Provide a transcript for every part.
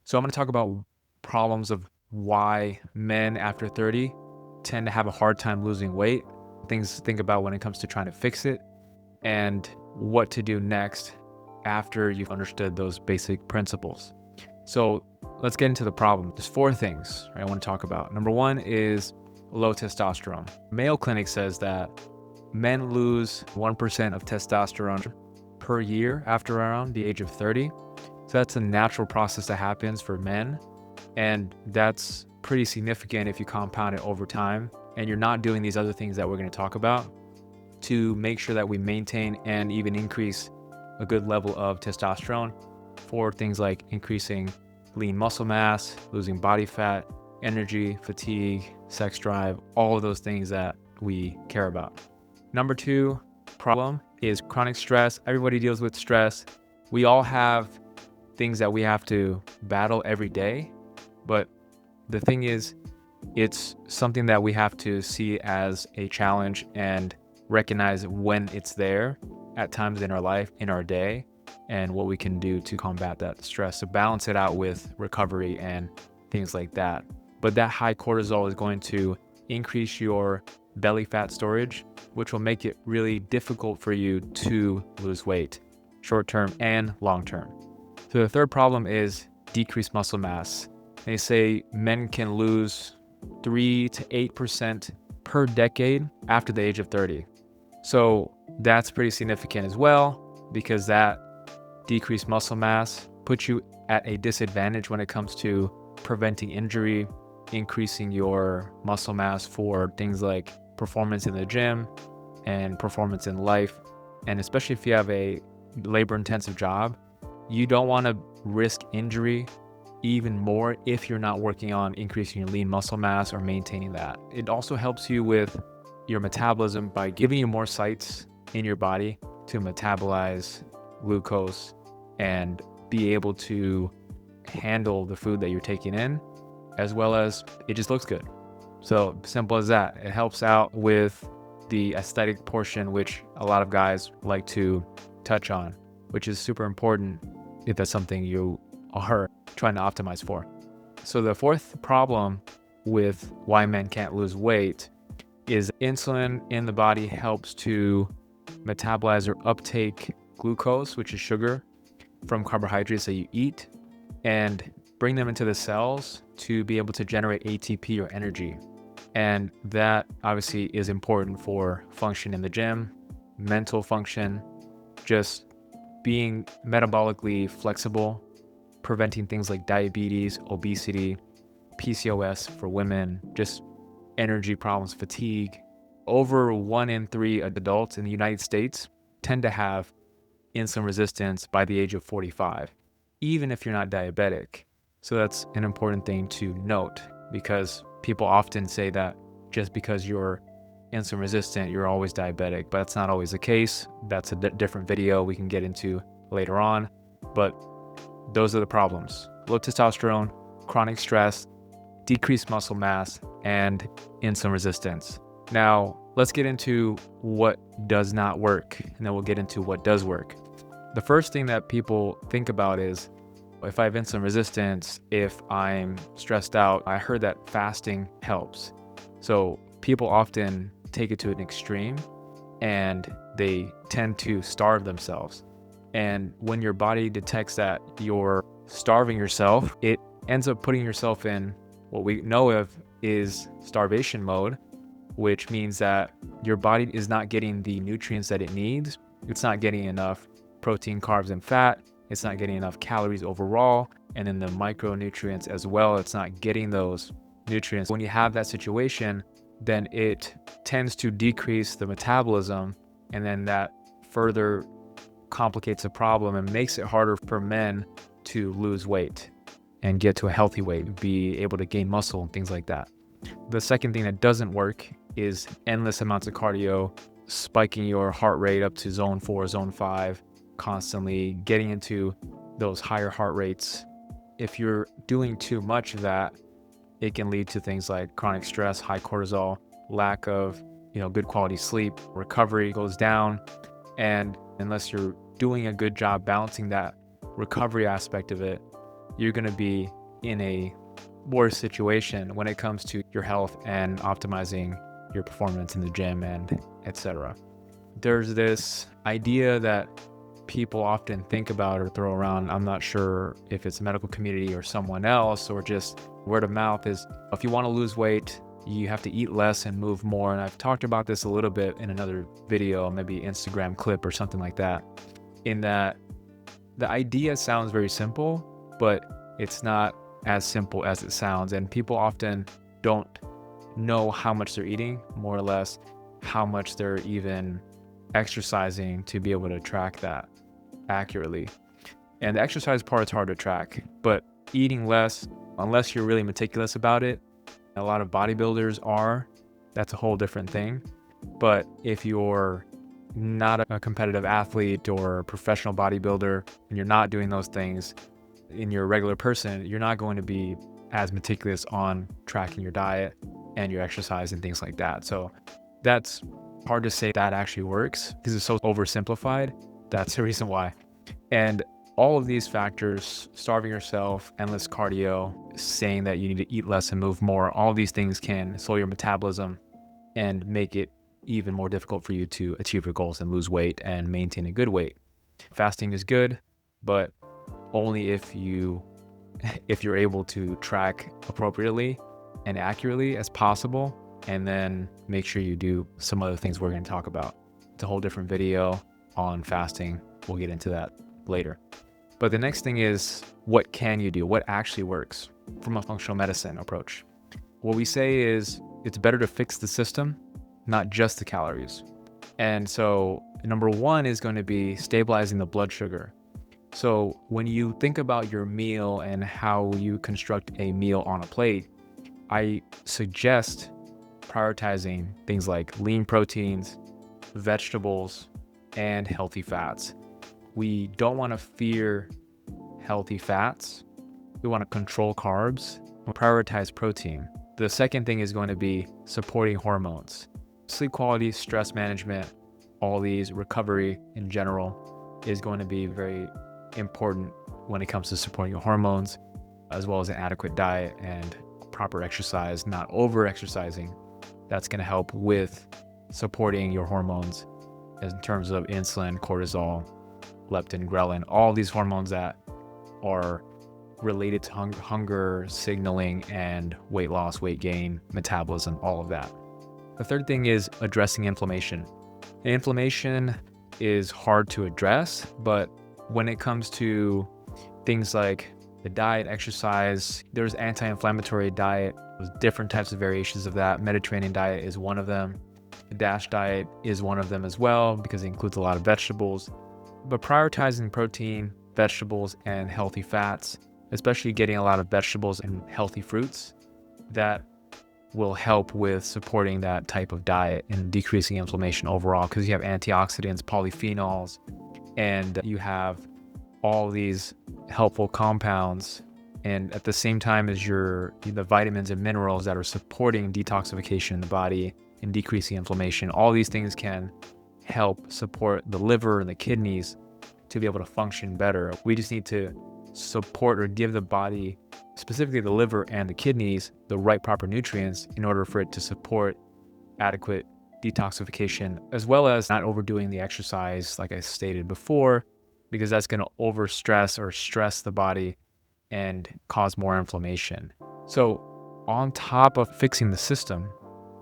So I'm going to talk about problems of why men after 30 tend to have a hard time losing weight, things to think about when it comes to trying to fix it, and what to do next after you've understood those basic principles. So let's get into the problem. There's 4 things I want to talk about. Number 1 is low testosterone. Mayo Clinic says that men lose 1% of testosterone per year after around the age of 30. So that's a natural process that happens for men. And that's pretty significant if you compound it over time and you're not doing these other things that we're going to talk about to make sure that we maintain and even increase a good level of testosterone for things like increasing lean muscle mass, losing body fat, energy, fatigue, sex drive, all of those things that we care about. Number 2 problem is chronic stress. Everybody deals with stress. We all have things that we have to battle every day, but the thing is, it's something that we have to see as a challenge and recognize when it's there at times in our life, in our day, and what we can do to combat that stress, to balance it out with recovery and things like that. But that high cortisol is going to increase your belly fat storage, which will make it really difficult for you to lose weight, short-term and long-term. So the third problem is decreased muscle mass. They say men can lose 3 to 8% per decade after the age of 30. So that's pretty significant as well, because that decreased muscle mass puts you at a disadvantage when it comes to preventing injury, increasing your muscle mass for things like performance in the gym and performance in life. And especially if you have a labor-intensive job, you don't want to risk injury even more if you're not working on increasing your lean muscle mass or maintaining that. It also helps you with your metabolism by giving you more sites in your body to metabolize glucose and be able to handle the food that you're taking in, as well as it just looks good. So simple as that. It helps out with the aesthetic portion, which a lot of guys like to touch on, which is super important if that's something you are trying to optimize for. So the fourth problem with why men can't lose weight is insulin in the body helps to metabolize or uptake glucose, which is sugar, from carbohydrates that you eat, and bring them into the cells to be able to generate ATP or energy. And that obviously is important for function in the gym, mental function, just being metabolically flexible, preventing things like diabetes, obesity, PCOS for women, just energy problems, fatigue. Over 1 in 3 adults in the United States tend to have insulin resistance by the age of 45, even if you're not diabetic. So that's an important thing to note, because people often say that just because you're insulin resistant, you're always diabetic, but that's not always the case. That's a different video we can get into later on, but those are the problems: low testosterone, chronic stress, decreased muscle mass, and insulin resistance. Now, let's get into what does not work, and then we'll get into what does work. The first thing that people think about is, if I have insulin resistance, if I'm stressed out, I heard that fasting helps. So people often take it to an extreme and they tend to starve themselves. And when your body detects that you're starving yourself, it ends up putting yourself in what we know of is starvation mode, which means that your body is not getting the nutrients that it needs. It's not getting enough protein, carbs, and fat. It's not getting enough calories overall. And then the micronutrients as well, it's not getting those nutrients. When you have that situation, then it tends to decrease the metabolism, and then that further complicates the problem and makes it harder for men to lose weight and get to a healthy weight, be able to gain muscle and things like that. The second thing that doesn't work is endless amounts of cardio, spiking your heart rate up to zone 4, zone 5, constantly getting into those higher heart rates. If you're doing too much of that, it can lead to things like chronic stress, high cortisol, lack of, good quality sleep, recovery goes down. And unless you're doing a good job balancing that recovery aspect of it, you're going to be in a worse situation when it comes to your health and optimizing your performance in the gym and etc. There's this idea that people often think about or throw around. I'm not sure if it's a medical community or someone else or just word of mouth is if you want to lose weight, you have to eat less and move more. And I've talked about this a little bit in another video, maybe Instagram clip or something like that, in that the idea sounds very simple, but it's not as simple as it sounds. And people often don't know how much they're eating, more or less, how much they're even exercising to be able to track that accurately. And the exercise part is hard to track, but eating less, unless you're really meticulous about it, a lot of bodybuilders are, that's a whole different thing. But if you're not a competitive athlete or a professional bodybuilder and you're not doing those things in your regular person, you're not going to be as meticulous on tracking your diet and your exercise and things like that. So that's hard to say that actually works because it's so oversimplified. That's the reason why. And all of these factors, starving yourself, endless cardio, saying that you need to eat less and move more, all of these things can slow your metabolism and make it even more difficult for you to achieve your goals and lose weight and maintain a good weight. Fasting is good, but only if you're able to track appropriately and accurately as possible, and then make sure you do some other things we're going to talk about. It's a whole different video on fasting. We'll get into that later. But the next thing is, what can you do? What actually works from a functional medicine approach? What we say is it's better to fix the system, not just the calories. And so number one is going to be stabilizing the blood sugar. So when you think about your meal and how you construct a meal on a plate, I suggest prioritizing things like lean proteins, vegetables, and healthy fats. We don't want to fear healthy fats. We want to control carbs and prioritize protein. The second thing is going to be supporting hormones. Sleep quality, stress management, all these, recovery in general is going to be very important when it comes to supporting your hormones, as well as an adequate diet and proper exercise, not over exercising. That's going to help with supporting your hormones in terms of insulin, cortisol, leptin, ghrelin, all these hormones that are related to hunger signaling and weight loss, weight gain, metabolism, all of that. The third thing is addressing inflammation. Inflammation is hard to address, but when it comes to things like the diet, exercise, there's anti-inflammatory diet, there's different types of variations of that. Mediterranean diet is one of them. The DASH diet is one of them as well because it includes a lot of vegetables. But prioritizing protein, vegetables, and healthy fats, especially getting a lot of vegetables and healthy fruits, that will help with supporting that type of diet and decreasing inflammation overall, because you have antioxidants, polyphenols, and you have all these helpful compounds, and at the same time as the vitamins and minerals that are supporting detoxification in the body and decreasing inflammation. All these things can help support the liver and the kidneys to be able to function better. We just need to support or give the body, specifically the liver and the kidneys, the right proper nutrients in order for it to support adequate detoxification, as well as not overdoing the exercise, like I stated before, because that's going to overstress or stress the body and cause more inflammation. So on top of fixing the system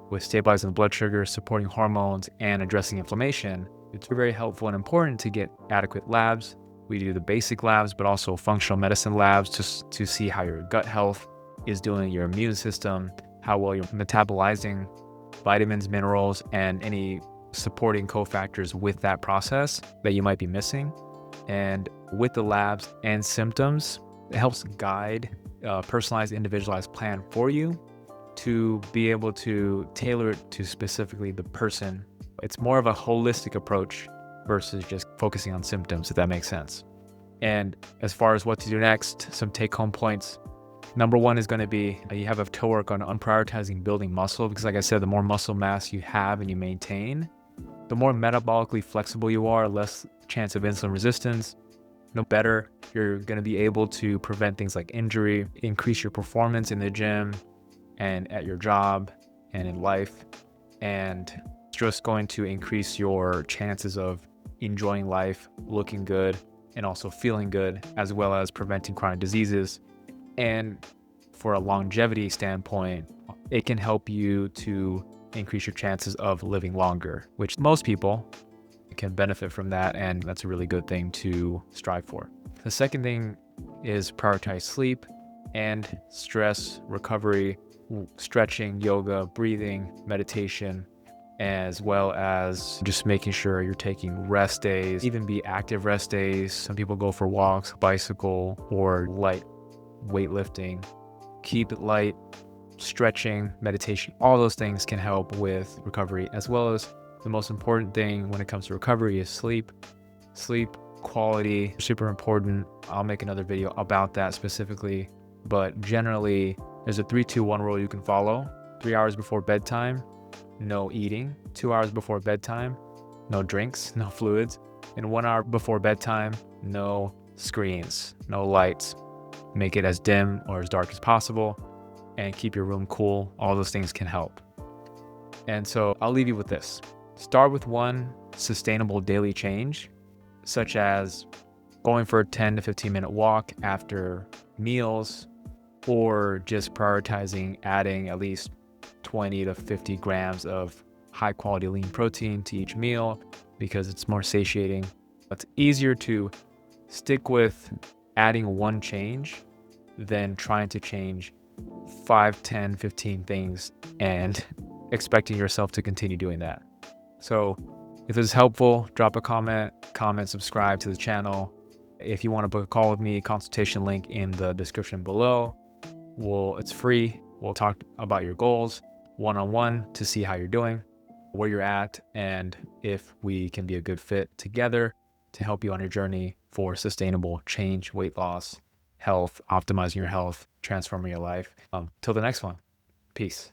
with stabilizing the blood sugar, supporting hormones, and addressing inflammation, it's very helpful and important to get adequate labs. We do the basic labs, but also functional medicine labs just to see how your gut health is doing, your immune system, how well you're metabolizing vitamins, minerals, and any supporting cofactors with that process that you might be missing. And with the labs and symptoms, it helps guide a personalized, individualized plan for you to be able to tailor it to specifically the person. It's more of a holistic approach versus just focusing on symptoms, if that makes sense. And as far as what to do next, some take-home points. Number one is going to be you have to work on prioritizing building muscle, because like I said, the more muscle mass you have and you maintain, the more metabolically flexible you are, less chance of insulin resistance, no better. You're going to be able to prevent things like injury, increase your performance in the gym and at your job and in life. And it's just going to increase your chances of enjoying life, looking good, and also feeling good, as well as preventing chronic diseases. And for a longevity standpoint, it can help you to increase your chances of living longer, which most people can benefit from that. And that's a really good thing to strive for. The second thing is prioritize sleep and stress recovery, stretching, yoga, breathing, meditation, as well as just making sure you're taking rest days, even be active rest days. Some people go for walks, bicycle, or light weightlifting. Keep it light, stretching, meditation, all those things can help with recovery, as well as the most important thing when it comes to recovery is sleep. Sleep quality, super important. I'll make another video about that specifically, but generally there's a 3-2-1 rule you can follow. 3 hours before bedtime, no eating. 2 hours before bedtime, no drinks, no fluids. And 1 hour before bedtime, no screens, no lights. Make it as dim or as dark as possible and keep your room cool. All those things can help. And so I'll leave you with this. Start with one sustainable daily change, such as going for a 10 to 15 minute walk after meals, or just prioritizing adding at least 20 to 50 grams of high quality lean protein to each meal because it's more satiating. It's easier to stick with adding one change than trying to change 5, 10, 15 things and expecting yourself to continue doing that. So if this is helpful, drop a comment, subscribe to the channel. If you want to book a call with me, consultation link in the description below. It's free. We'll talk about your goals one-on-one to see how you're doing, where you're at, and if we can be a good fit together to help you on your journey for sustainable change, weight loss, health, optimizing your health, transforming your life. Till the next one. Peace.